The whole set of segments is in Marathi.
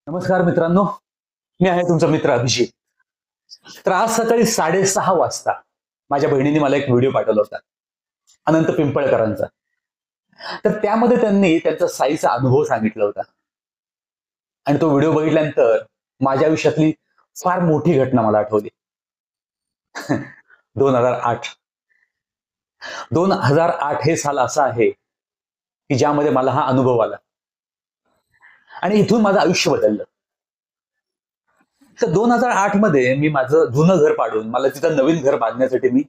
नमस्कार मित्रांनो, मी आहे तुमचा मित्र अभिजित. तर आज सकाळी 6:30 वाजता माझ्या बहिणीने मला एक व्हिडिओ पाठवला होता अनंत पिंपळकरांचा. तर त्यामध्ये त्यांनी त्यांचा साईचा अनुभव सांगितला होता आणि तो व्हिडिओ बघितल्यानंतर माझ्या आयुष्यातली फार मोठी घटना मला आठवली. 2008 2008 हे साल असं आहे की ज्यामध्ये मला हा अनुभव आला आणि इथून माझं आयुष्य बदललं. तर 2008 मध्ये मी माझं जुनं घर पाडून मला तिथं नवीन घर बांधण्यासाठी मी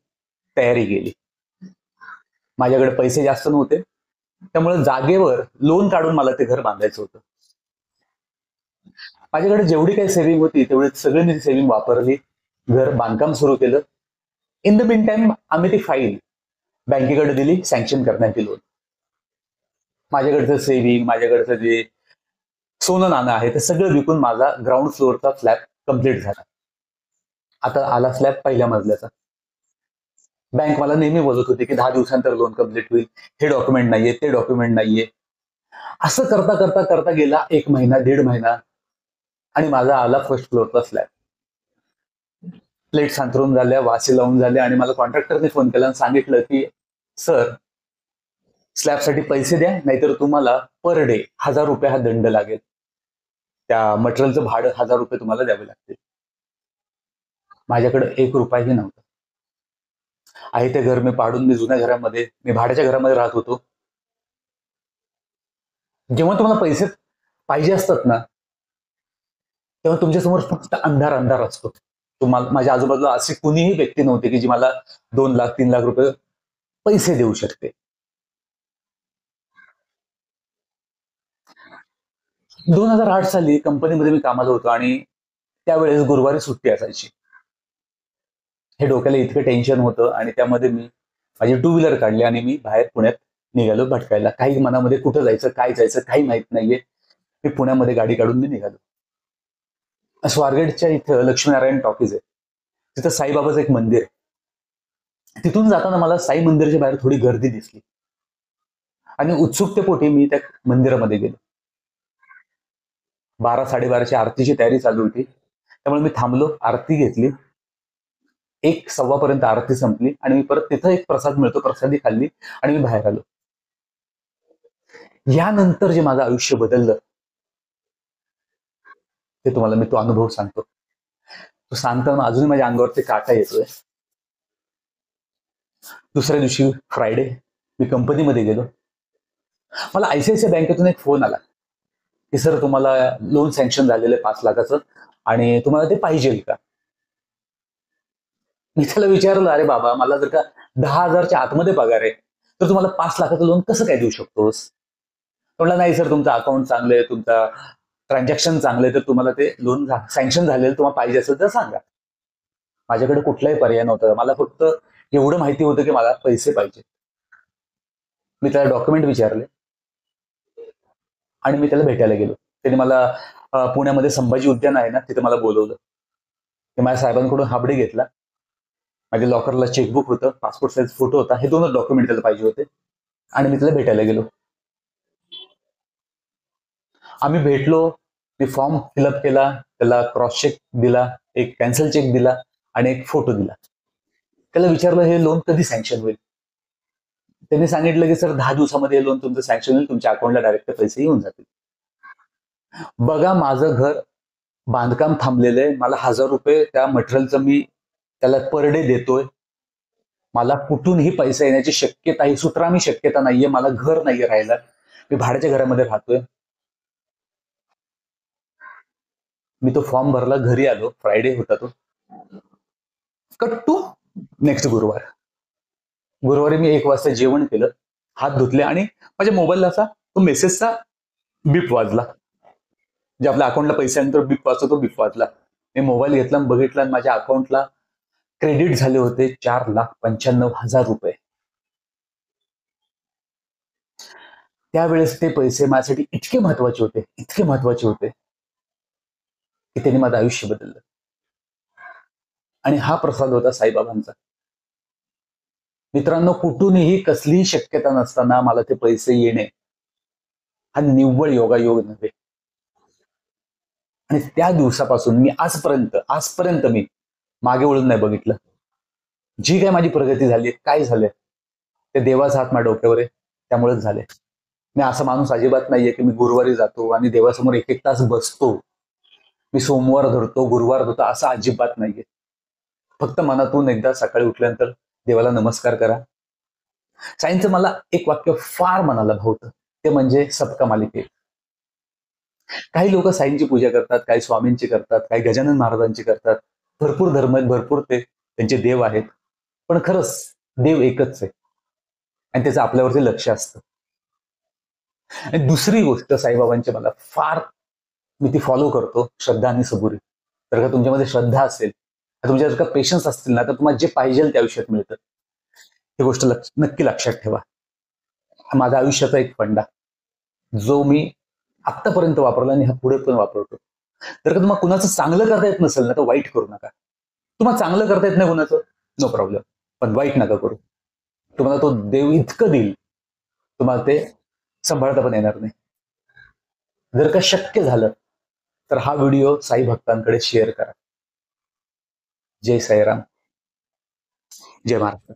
तयारी केली. माझ्याकडे पैसे जास्त नव्हते, त्यामुळे जागेवर लोन काढून मला ते घर बांधायचं होतं. माझ्याकडे जेवढी काही सेव्हिंग होती तेवढी सगळी मी सेव्हिंग वापरली, घर बांधकाम सुरू केलं. इन द मीन टाइम आम्ही ती फाईल बँकेकडे दिली सँक्शन करण्यात लोन. माझ्याकडचं सेव्हिंग, माझ्याकडचं जे सोनं नाणं आहे ते सगळं विकून माझा ग्राउंड फ्लोअरचा फ्लॅट कम्प्लीट झाला. आता आला स्लॅब पहिल्या मजल्याचा. बँक मला नेहमी बोलत होती की 10 दिवसांतर लोन कम्प्लीट होईल, हे डॉक्युमेंट नाहीये, ते डॉक्युमेंट नाहीये. असं करता करता करता गेला 1 महिना, 1.5 महिना आणि माझा आला फर्स्ट फ्लोअरचा स्लॅब. प्लेट सांतरून झाल्या, वासे लावून झाल्या आणि मला कॉन्ट्रॅक्टरने फोन केला आणि सांगितलं की सर, स्लॅबसाठी पैसे द्या, नाहीतर तुम्हाला पर डे 1000 रुपये हा दंड लागेल. त्या मटेरियलचं भाडं 1000 रुपये तुम्हाला द्यावे लागतील. माझ्याकडे 1 रुपयाही नव्हता. आहे ते घर मी पाडून मी जुन्या घरामध्ये, मी भाड्याच्या घरामध्ये राहत होतो. जेव्हा तुम्हाला पैसे पाहिजे असतात ना, तेव्हा तुमच्यासमोर फक्त अंधार अंधार असतो. तुम्हाला माझ्या आजूबाजूला अशी कुणीही व्यक्ती नव्हती की जी मला 2 लाख 3 लाख रुपये पैसे देऊ शकते. 2008 साली कंपनीमध्ये मी कामाला होतो आणि त्यावेळेस गुरुवारी सुट्टी असायची. हे डोक्याला इतकं टेन्शन होतं आणि त्यामध्ये मी माझी टू व्हीलर काढली आणि मी बाहेर पुण्यात निघालो भटकायला. काही मनामध्ये कुठं जायचं, काय जायचं काही माहित नाहीये. मी पुण्यामध्ये गाडी काढून मी निघालो. स्वारगेटच्या इथं लक्ष्मीनारायण टॉकीज आहे, तिथं साईबाबाचं एक मंदिर आहे. तिथून जाताना मला साई मंदिराच्या बाहेर थोडी गर्दी दिसली आणि उत्सुकतेपोटी मी त्या मंदिरामध्ये गेलो. 12-12:30ची आरतीची तयारी चालू होती, त्यामुळे मी थांबलो, आरती घेतली. 1:15 पर्यंत आरती संपली आणि मी परत तिथं एक प्रसाद मिळतो, प्रसादी खाल्ली आणि मी बाहेर आलो. यानंतर जे माझं आयुष्य बदललं ते तुम्हाला मी तो अनुभव सांगतो. तो सांगताना अजूनही माझ्या अंगावरती काटा येतोय. दुसऱ्या दिवशी फ्रायडे, मी कंपनीमध्ये गेलो. मला आयसीआयसीआय बँकेतून एक फोन आला की सर, तुम्हाला लोन सँक्शन झालेलं आहे 5 लाखाचं आणि तुम्हाला ते पाहिजे का. मी त्याला विचारलं, अरे बाबा, मला जर का 10,000च्या आतमध्ये पगार आहे तर तुम्हाला 5 लाखाचं लोन कसं काय देऊ शकतोस. म्हटलं, नाही सर, तुमचं अकाउंट चांगलं आहे, तुमचा ट्रान्झॅक्शन चांगलं आहे, तर तुम्हाला ते लोन सँक्शन झालेलं तुम्हाला पाहिजे असेल तर सांगा. माझ्याकडे कुठलाही पर्याय नव्हता. मला फक्त एवढं माहिती होतं की मला पैसे पाहिजे. मी त्याला डॉक्युमेंट विचारले आणि मी त्याला भेटायला गेलो. त्याने मला पुण्यामध्ये संभाजी उद्यान आहे ना, तिथे मला बोलवलं. ते माझ्या साहेबांकडून हाबडे घेतला. माझ्या लॉकरला चेकबुक होतं, पासपोर्ट साईज फोटो होता, हे 2च डॉक्युमेंट त्याला पाहिजे होते आणि मी त्याला भेटायला गेलो. आम्ही भेटलो. मी फॉर्म फिलअप केला, त्याला क्रॉस चेक दिला, एक कॅन्सल चेक दिला आणि एक फोटो दिला. त्याला विचारलं, हे लोन कधी सँक्शन होईल. त्यांनी सांगितलं की सर, 10 दिवसामध्ये हे लोन तुमचं सँक्शन होईल, तुमच्या अकाउंटला डायरेक्ट पैसे येऊन जातील. बघा, माझं घर बांधकाम थांबलेलं आहे. मला 1000 रुपये त्या मटेरियलचं मी त्याला पर डे देतोय. मला कुठूनही पैसा येण्याची शक्यता ही सुतरामी शक्यता नाहीये. मला घर नाहीये राहायला, मी भाड्याच्या घरामध्ये राहतोय. मी तो फॉर्म भरला, घरी आलो. फ्रायडे होता तो. कट टू नेक्स्ट गुरुवार. गुरुवारी मी 1 वाजता जेवण केलं, हात धुतले आणि माझ्या मोबाईलला असा तो मेसेजचा बीप वाजला. जे आपल्या अकाउंटला पैशानंतर बीप वाजतो, तो बीप वाजला. मी मोबाईल घेतला आणि बघितला आणि माझ्या अकाउंटला क्रेडिट झाले होते 4,95,000 रुपये. त्यावेळेस ते पैसे माझ्यासाठी इतके महत्वाचे होते, इतके महत्वाचे होते की त्यांनी माझं आयुष्य बदललं. आणि हा प्रसाद होता साईबाबांचा. मित्रांनो, कुठूनही कसलीही शक्यता नसताना मला ते पैसे येणे हा निव्वळ योगायोग नव्हे. आणि त्या दिवसापासून मी आजपर्यंत मी मागे वळून नाही बघितलं. जी काय माझी प्रगती झाली, काय झालंय, ते देवाचा हात माझ्या डोक्यावर आहे, त्यामुळेच झाले. मी असा माणूस अजिबात नाहीये की मी गुरुवारी जातो आणि देवासमोर एक एक तास बसतो, मी सोमवार धरतो, गुरुवार धरतो, असं अजिबात नाहीये. फक्त मनातून एकदा सकाळी उठल्यानंतर देवाला नमस्कार करा. साईंचं मला एक वाक्य फार मनाला भावतं, ते म्हणजे सबका मालिक एक. काही लोक साईंची पूजा करतात, काही स्वामींची करतात, काही गजानन महाराजांची करतात. भरपूर धर्म आहेत, भरपूर ते त्यांचे देव आहेत, पण खरंच देव एकच आहे आणि त्याचं आपल्यावरती लक्ष असतं. आणि दुसरी गोष्ट साईबाबांची मला फार, मी ती फॉलो करतो, श्रद्धा आणि सबुरी. जर का तुमच्यामध्ये श्रद्धा असेल, तुमच्या जर का पेशन्स असतील ना, तर तुम्हाला जे पाहिजे त्या आयुष्यात मिळतं. ही गोष्ट नक्की लक्षात ठेवा. माझ्या आयुष्याचा एक फंडा जो मी आत्तापर्यंत वापरला आणि हा पुढे पण वापरतो. जर का तुम्हाला कुणाचं चांगलं करता येत नसेल ना, तर वाईट करू नका. तुम्हाला चांगलं करता येत नाही कुणाचं, नो प्रॉब्लेम, पण वाईट नका करू. तुम्हाला तो देव इतकं देईल, तुम्हाला ते सांभाळता पण येणार नाही. जर का शक्य झालं तर हा व्हिडिओ साई भक्तांकडे शेअर करा. जय साईराम, जय महाराष्ट्र.